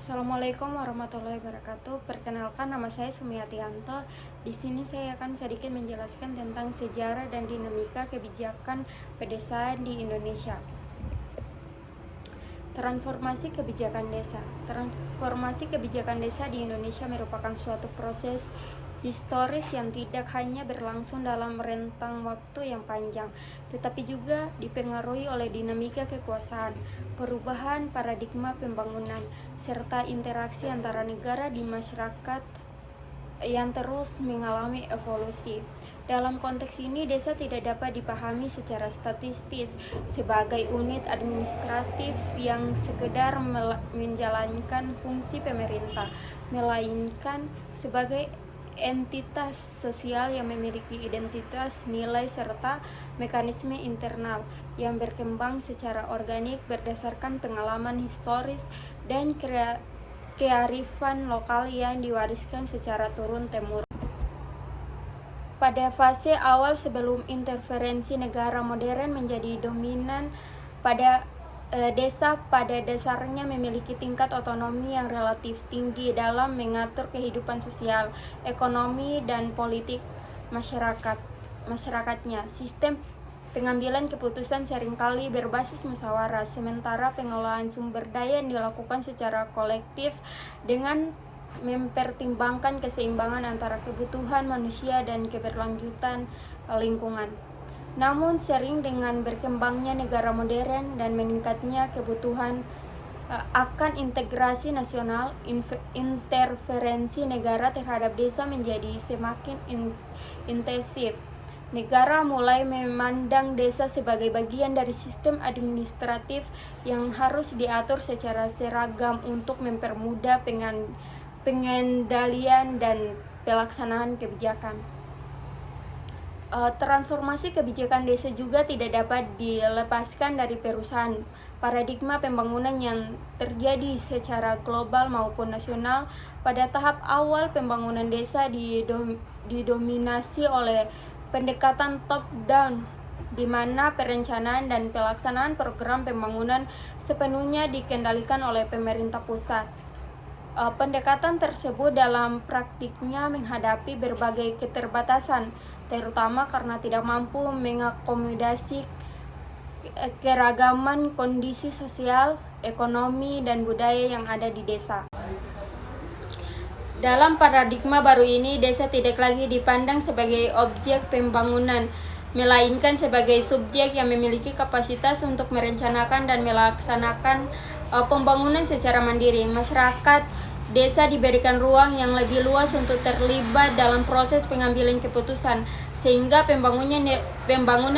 Assalamualaikum warahmatullahi wabarakatuh. Perkenalkan, nama saya Sumiatianto. Di sini saya akan sedikit menjelaskan tentang sejarah dan dinamika kebijakan pedesaan di Indonesia. Transformasi kebijakan desa. Transformasi kebijakan desa di Indonesia merupakan suatu proses historis yang tidak hanya berlangsung dalam rentang waktu yang panjang, tetapi juga dipengaruhi oleh dinamika kekuasaan, perubahan paradigma pembangunan, serta interaksi antara negara di masyarakat yang terus mengalami evolusi. Dalam konteks ini, desa tidak dapat dipahami secara statistis sebagai unit administratif yang sekedar menjalankan fungsi pemerintah, melainkan sebagai entitas sosial yang memiliki identitas, nilai, serta mekanisme internal yang berkembang secara organik berdasarkan pengalaman historis dan kearifan lokal yang diwariskan secara turun-temurun. Pada fase awal sebelum interferensi negara modern menjadi dominan, desa pada dasarnya memiliki tingkat otonomi yang relatif tinggi dalam mengatur kehidupan sosial, ekonomi, dan politik masyarakatnya. Sistem pengambilan keputusan seringkali berbasis musyawarah, sementara pengelolaan sumber daya yang dilakukan secara kolektif dengan mempertimbangkan keseimbangan antara kebutuhan manusia dan keberlanjutan lingkungan. Namun sering dengan berkembangnya negara modern dan meningkatnya kebutuhan akan integrasi nasional, interferensi negara terhadap desa menjadi semakin intensif. Negara mulai memandang desa sebagai bagian dari sistem administratif yang harus diatur secara seragam untuk mempermudah pengendalian dan pelaksanaan kebijakan. Transformasi kebijakan desa juga tidak dapat dilepaskan dari perusahaan paradigma pembangunan yang terjadi secara global maupun nasional. Pada tahap awal, pembangunan desa didominasi oleh pendekatan top-down, di mana perencanaan dan pelaksanaan program pembangunan sepenuhnya dikendalikan oleh pemerintah pusat. Pendekatan tersebut dalam praktiknya menghadapi berbagai keterbatasan, terutama karena tidak mampu mengakomodasi keragaman kondisi sosial, ekonomi, dan budaya yang ada di desa. Dalam paradigma baru ini, desa tidak lagi dipandang sebagai objek pembangunan, melainkan sebagai subjek yang memiliki kapasitas untuk merencanakan dan melaksanakan pembangunan secara mandiri. Masyarakat desa diberikan ruang yang lebih luas untuk terlibat dalam proses pengambilan keputusan, sehingga pembangunan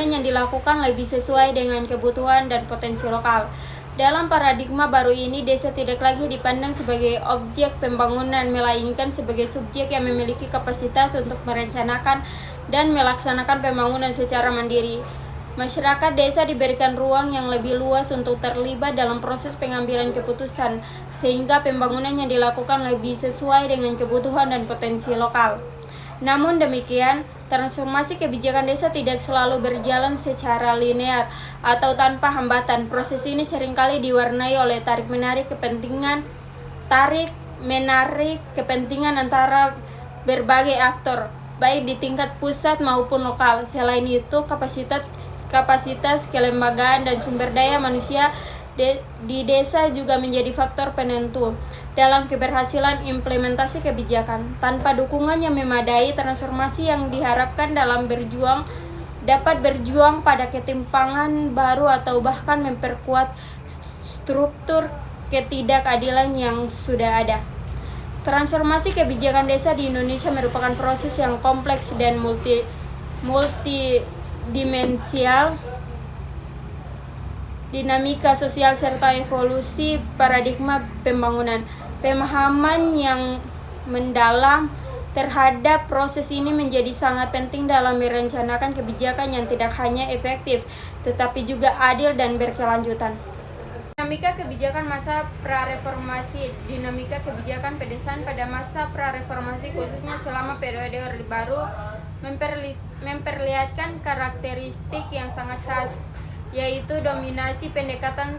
yang dilakukan lebih sesuai dengan kebutuhan dan potensi lokal. Dalam paradigma baru ini, desa tidak lagi dipandang sebagai objek pembangunan, melainkan sebagai subjek yang memiliki kapasitas untuk merencanakan dan melaksanakan pembangunan secara mandiri. Masyarakat desa diberikan ruang yang lebih luas untuk terlibat dalam proses pengambilan keputusan, sehingga pembangunan yang dilakukan lebih sesuai dengan kebutuhan dan potensi lokal. Namun demikian, transformasi kebijakan desa tidak selalu berjalan secara linear atau tanpa hambatan. Proses ini seringkali diwarnai oleh tarik-menarik kepentingan antara berbagai aktor, baik di tingkat pusat maupun lokal. Selain itu, kapasitas kelembagaan dan sumber daya manusia di desa juga menjadi faktor penentu dalam keberhasilan implementasi kebijakan. Tanpa dukungan yang memadai, transformasi yang diharapkan dapat berjuang pada ketimpangan baru atau bahkan memperkuat struktur ketidakadilan yang sudah ada. Transformasi kebijakan desa di Indonesia merupakan proses yang kompleks dan multidimensial. Dinamika sosial serta evolusi paradigma pembangunan. Pemahaman yang mendalam terhadap proses ini menjadi sangat penting dalam merencanakan kebijakan yang tidak hanya efektif, tetapi juga adil dan berkelanjutan. Dinamika kebijakan masa prareformasi. Dinamika kebijakan pedesaan pada masa prareformasi, khususnya selama periode Orde Baru, memperlihatkan karakteristik yang sangat khas, yaitu dominasi pendekatan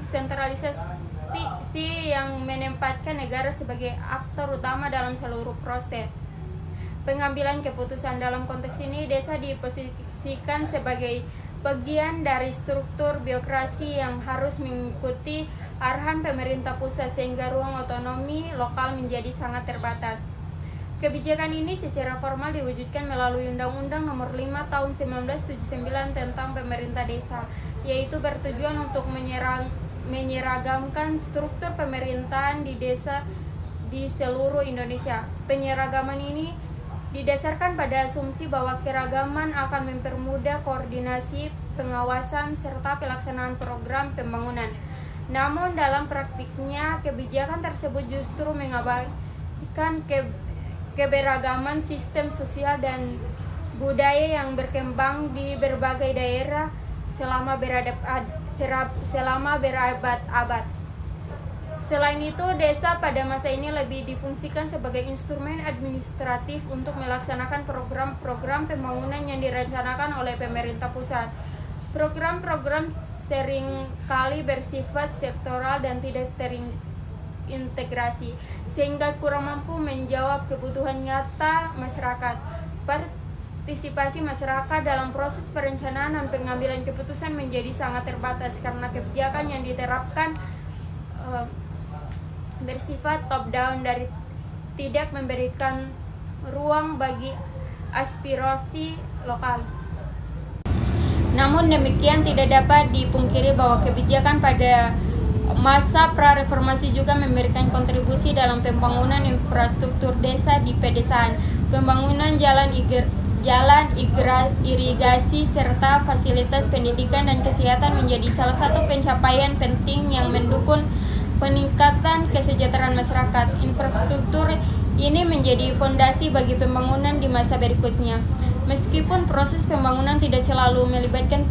reformasi yang menempatkan negara sebagai aktor utama dalam seluruh proses pengambilan keputusan. Dalam konteks ini, desa diposisikan sebagai bagian dari struktur birokrasi yang harus mengikuti arahan pemerintah pusat, sehingga ruang otonomi lokal menjadi sangat terbatas. Kebijakan ini secara formal diwujudkan melalui Undang-Undang Nomor 5 Tahun 1979 tentang Pemerintah Desa, yaitu bertujuan untuk menyeragamkan struktur pemerintahan di desa di seluruh Indonesia. Penyeragaman ini didasarkan pada asumsi bahwa keragaman akan mempermudah koordinasi, pengawasan, serta pelaksanaan program pembangunan. Namun dalam praktiknya, kebijakan tersebut justru mengabaikan keberagaman sistem sosial dan budaya yang berkembang di berbagai daerah selama berabad-abad. Selain itu, desa pada masa ini lebih difungsikan sebagai instrumen administratif untuk melaksanakan program-program pembangunan yang direncanakan oleh pemerintah pusat. Program-program seringkali bersifat sektoral dan tidak terintegrasi, sehingga kurang mampu menjawab kebutuhan nyata masyarakat. Partisipasi masyarakat dalam proses perencanaan dan pengambilan keputusan menjadi sangat terbatas karena kebijakan yang diterapkan bersifat top down dari tidak memberikan ruang bagi aspirasi lokal. Namun demikian, tidak dapat dipungkiri bahwa kebijakan pada masa pra-reformasi juga memberikan kontribusi dalam pembangunan infrastruktur desa di pedesaan. Pembangunan jalan irigasi serta fasilitas pendidikan dan kesehatan menjadi salah satu pencapaian penting yang mendukung peningkatan kesejahteraan masyarakat. Infrastruktur ini menjadi fondasi bagi pembangunan di masa berikutnya. Meskipun proses pembangunan tidak selalu melibatkan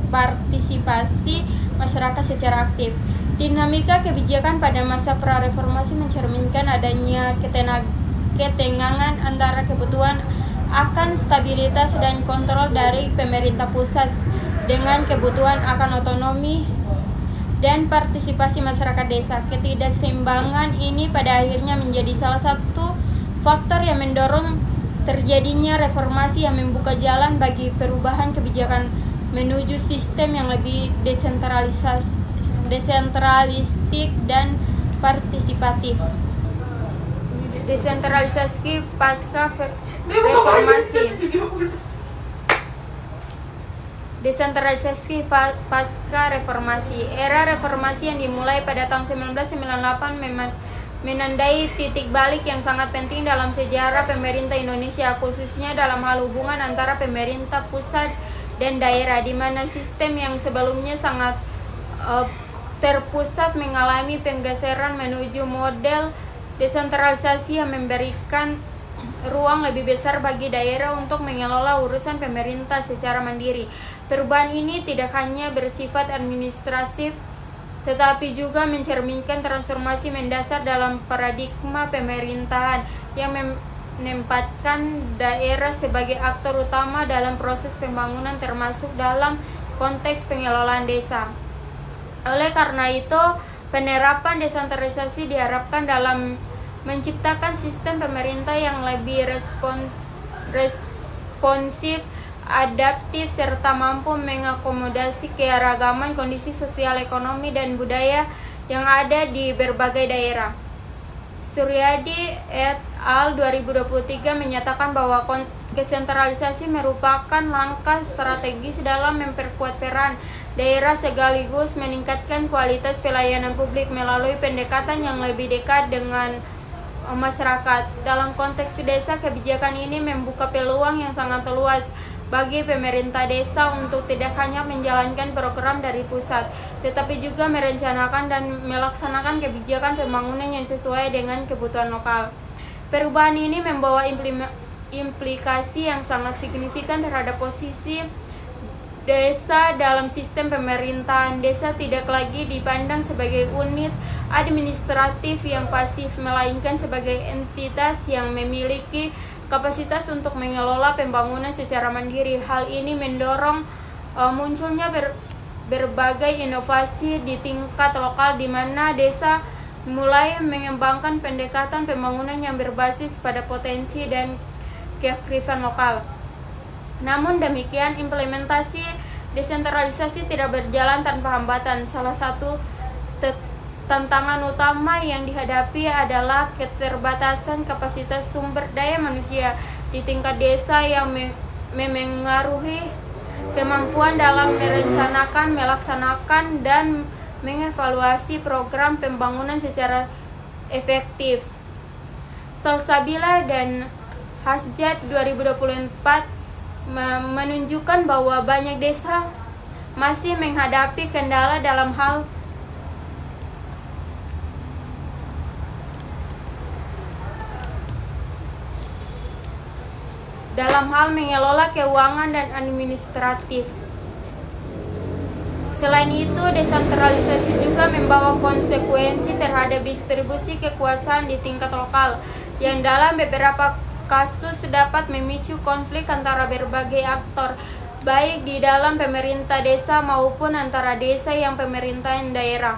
partisipasi masyarakat secara aktif, dinamika kebijakan pada masa pra-reformasi mencerminkan adanya ketenangan antara kebutuhan akan stabilitas dan kontrol dari pemerintah pusat dengan kebutuhan akan otonomi dan partisipasi masyarakat desa. Ketidakseimbangan ini pada akhirnya menjadi salah satu faktor yang mendorong terjadinya reformasi yang membuka jalan bagi perubahan kebijakan menuju sistem yang lebih desentralistik dan partisipatif. Desentralisasi pasca reformasi. Desentralisasi pasca reformasi. Era reformasi yang dimulai pada tahun 1998 menandai titik balik yang sangat penting dalam sejarah pemerintah Indonesia, khususnya dalam hal hubungan antara pemerintah pusat dan daerah, di mana sistem yang sebelumnya sangat terpusat mengalami penggeseran menuju model desentralisasi yang memberikan ruang lebih besar bagi daerah untuk mengelola urusan pemerintah secara mandiri. Perubahan ini tidak hanya bersifat administratif, tetapi juga mencerminkan transformasi mendasar dalam paradigma pemerintahan yang menempatkan daerah sebagai aktor utama dalam proses pembangunan, termasuk dalam konteks pengelolaan desa. Oleh karena itu, penerapan desentralisasi diharapkan dalam menciptakan sistem pemerintah yang lebih responsif, adaptif, serta mampu mengakomodasi keragaman kondisi sosial, ekonomi, dan budaya yang ada di berbagai daerah. Suryadi et al. 2023 menyatakan bahwa desentralisasi merupakan langkah strategis dalam memperkuat peran daerah sekaligus meningkatkan kualitas pelayanan publik melalui pendekatan yang lebih dekat dengan masyarakat. Dalam konteks desa, kebijakan ini membuka peluang yang sangat luas bagi pemerintah desa untuk tidak hanya menjalankan program dari pusat, tetapi juga merencanakan dan melaksanakan kebijakan pembangunan yang sesuai dengan kebutuhan lokal. Perubahan ini membawa implikasi yang sangat signifikan terhadap posisi desa dalam sistem pemerintahan. Desa tidak lagi dipandang sebagai unit administratif yang pasif, melainkan sebagai entitas yang memiliki kapasitas untuk mengelola pembangunan secara mandiri. Hal ini mendorong munculnya berbagai inovasi di tingkat lokal di mana desa mulai mengembangkan pendekatan pembangunan yang berbasis pada potensi dan kearifan lokal. Namun demikian, implementasi desentralisasi tidak berjalan tanpa hambatan. Salah satu tantangan utama yang dihadapi adalah keterbatasan kapasitas sumber daya manusia di tingkat desa yang memengaruhi kemampuan dalam merencanakan, melaksanakan, dan mengevaluasi program pembangunan secara efektif. Salsabila dan Hasjat 2024 menunjukkan bahwa banyak desa masih menghadapi kendala dalam hal mengelola keuangan dan administratif. Selain itu, desentralisasi juga membawa konsekuensi terhadap distribusi kekuasaan di tingkat lokal, yang dalam beberapa kasus dapat memicu konflik antara berbagai aktor, baik di dalam pemerintah desa maupun antara desa yang pemerintahan daerah.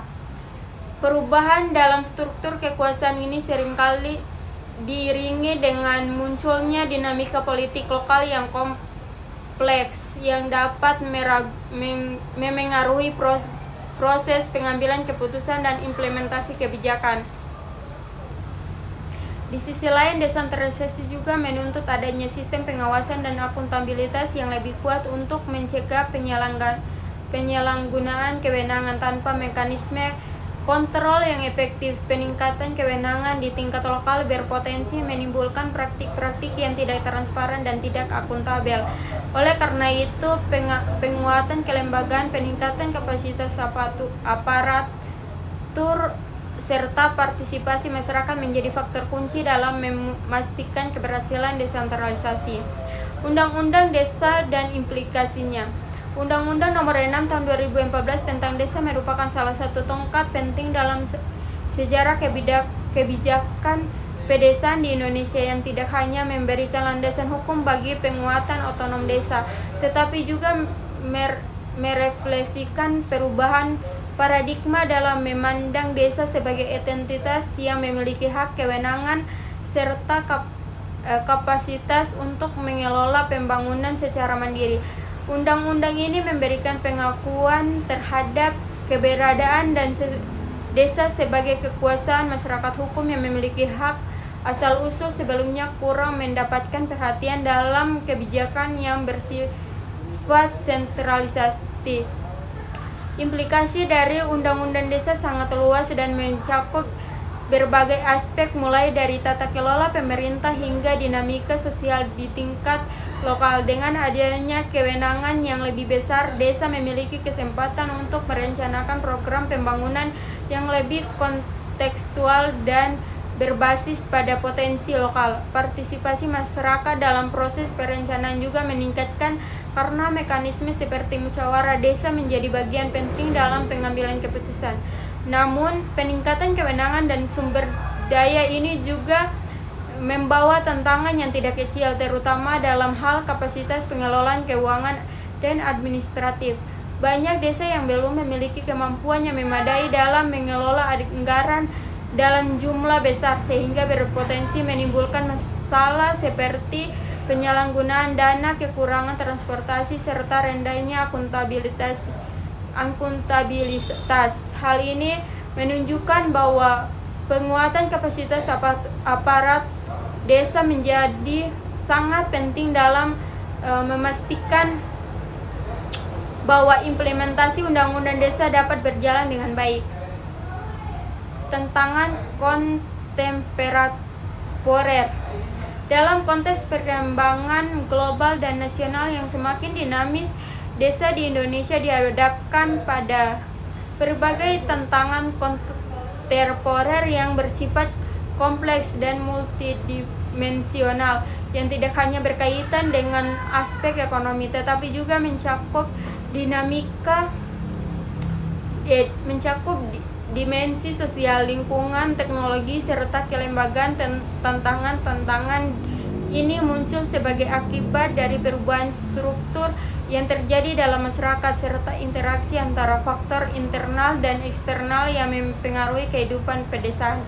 Perubahan dalam struktur kekuasaan ini seringkali diiringi dengan munculnya dinamika politik lokal yang kompleks yang dapat memengaruhi proses pengambilan keputusan dan implementasi kebijakan. Di sisi lain, desentralisasi juga menuntut adanya sistem pengawasan dan akuntabilitas yang lebih kuat untuk mencegah penyalahgunaan kewenangan tanpa mekanisme kontrol yang efektif. Peningkatan kewenangan di tingkat lokal berpotensi menimbulkan praktik-praktik yang tidak transparan dan tidak akuntabel. Oleh karena itu, penguatan kelembagaan, peningkatan kapasitas aparatur, serta partisipasi masyarakat menjadi faktor kunci dalam memastikan keberhasilan desentralisasi. Undang-Undang Desa dan implikasinya. Undang-Undang Nomor 6 Tahun 2014 tentang Desa merupakan salah satu tongkat penting dalam sejarah kebijakan pedesaan di Indonesia yang tidak hanya memberikan landasan hukum bagi penguatan otonom desa, tetapi juga merefleksikan perubahan paradigma dalam memandang desa sebagai entitas yang memiliki hak, kewenangan, serta kapasitas untuk mengelola pembangunan secara mandiri. Undang-undang ini memberikan pengakuan terhadap keberadaan dan desa sebagai kekuasaan masyarakat hukum yang memiliki hak asal-usul sebelumnya kurang mendapatkan perhatian dalam kebijakan yang bersifat sentralisasi. Implikasi dari Undang-Undang Desa sangat luas dan mencakup berbagai aspek mulai dari tata kelola pemerintah hingga dinamika sosial di tingkat lokal. Dengan adanya kewenangan yang lebih besar, desa memiliki kesempatan untuk merencanakan program pembangunan yang lebih kontekstual dan berbasis pada potensi lokal. Partisipasi masyarakat dalam proses perencanaan juga meningkatkan karena mekanisme seperti musyawarah desa menjadi bagian penting dalam pengambilan keputusan. Namun, peningkatan kewenangan dan sumber daya ini juga membawa tantangan yang tidak kecil, terutama dalam hal kapasitas pengelolaan keuangan dan administratif. Banyak desa yang belum memiliki kemampuan yang memadai dalam mengelola anggaran dalam jumlah besar, sehingga berpotensi menimbulkan masalah seperti penyalahgunaan dana, kekurangan transportasi, serta rendahnya akuntabilitas. Hal ini menunjukkan bahwa penguatan kapasitas aparat desa menjadi sangat penting dalam memastikan bahwa implementasi Undang-Undang Desa dapat berjalan dengan baik. Tantangan kontemporer. Dalam konteks perkembangan global dan nasional yang semakin dinamis, desa di Indonesia dihadapkan pada berbagai tantangan kontemporer yang bersifat kompleks dan multidimensional, yang tidak hanya berkaitan dengan aspek ekonomi tetapi juga mencakup dimensi sosial, lingkungan, teknologi, serta kelembagaan. Tantangan ini muncul sebagai akibat dari perubahan struktur yang terjadi dalam masyarakat serta interaksi antara faktor internal dan eksternal yang mempengaruhi kehidupan pedesaan.